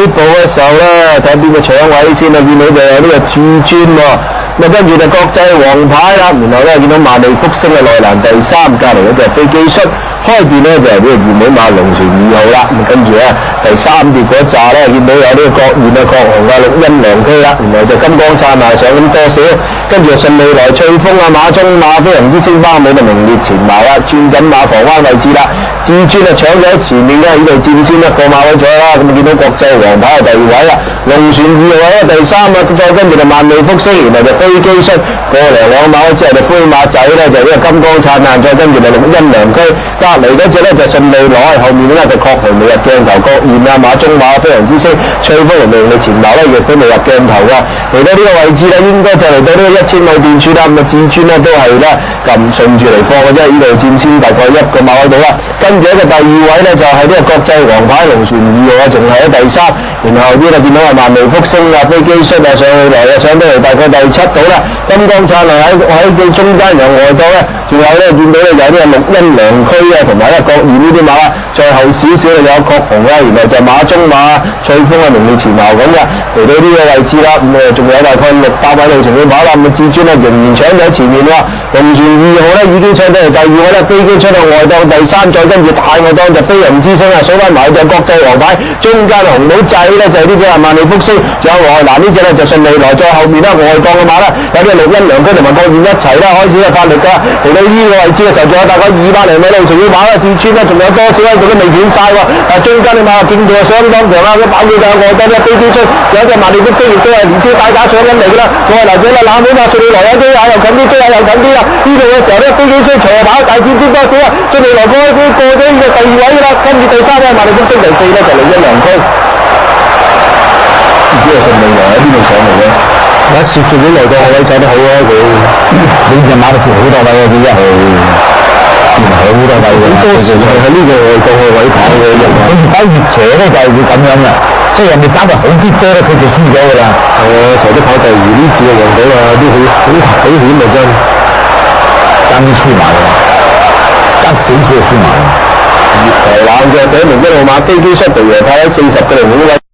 步嘅時候咧，睇邊個搶位先啊？見到就有呢個至尊喎，咁啊跟住就國際黃牌啦，然後咧見到萬利福星嘅內欄第三，隔離嗰隻飛機恤，開邊咧就係呢個二尾馬龍船2號啦，咁跟住咧第三碟嗰紮咧見到有呢個國燕啊、國紅啊、綠茵良區啦，然後就金光燦爛上咁多少，跟住就順利來翠峰啊、馬中馬飛行之星包尾就名列前茅啦，轉緊馬房灣位置啦，至尊啊搶咗喺前面咧呢度佔先一個馬位咗啦，咁啊見到國際黃牌係第2位啦，龍船2號喺第3啊，再跟住就萬利福星，然後就飛機恤過嚟兩馬位之後就灰馬仔咧就呢個金光燦爛，再跟住就綠茵良區，隔離嗰隻咧就順利攞，後面咧就確紅未入鏡頭，國燕啊、馬中馬飛行之星、翠峰同名利前茅咧亦都未入鏡頭㗎，嚟到呢個位置咧應該就嚟到呢個1000米段處啦，咁啊至尊咧都係咧撳順住嚟放嘅啫，呢度佔先大概1個馬位到啦，跟住一個第2位咧就係呢個國際黃牌龍船2號啊，仲係喺第3，然後呢度見到係萬利福星啊、飛機恤啊上去嚟啊，上到嚟大概第7度啦，金光燦爛喺佢中間由外檔咧，仲有咧見到咧有呢個綠茵良區啊，同埋咧國燕呢啲馬啦，再後少少就有國紅啦，然後就馬中馬、翠峰啊、名列前茅咁嘅，嚟到呢個位置啦，咁啊仲有大概600米路程去跑啦，咁啊至尊咧仍然搶咗喺前面喎，龍船2號咧已經搶到嚟第2位啦，飛機出到外檔第3，再跟住大外檔就飛行之星啊，數翻埋就國際黃牌，中間紅帽仔咧就係呢隻萬利福星，仲有外欄呢隻咧就順利來，再後面咧外檔嘅馬啦，有啲綠茵良區同埋國燕一齊啦，開始發力㗎，嚟到呢個位置嘅時候仲有大概200厘米路程要跑啦，至尊咧仲有多少咧佢都未斷晒喎，中間嘅馬勁度係相當強啦，跑到就外檔一飛機出，有隻萬利福星亦都係連超帶打上緊嚟㗎啦，外欄者啦冷門馬順利來有啲又近啲，又近啲啦，呢度嘅時候咧飛機出長跑大佔先多少啊，順利來過咗呢個第2位㗎啦，跟住第3咧萬利福星，第4咧就綠茵良區，唔知係順利來喺邊度上嚟嘅？一攝住啲嚟到位走得好啊！佢你隻馬都攝好多位啊！佢一係攝好多位嘅，好多時係喺呢個外檔嘅位跑嘅，佢越跑越斜咧就係會咁樣啦。即係人哋稍微好啲多咧，佢就輸咗㗎啦。係啊，成日都跑第2，呢次就贏到啊！啲好危險啊真，爭啲輸埋啊，爭少少就輸埋。越頭冷嘅第1名1號馬飛機恤度贏，跑喺40個0秒位。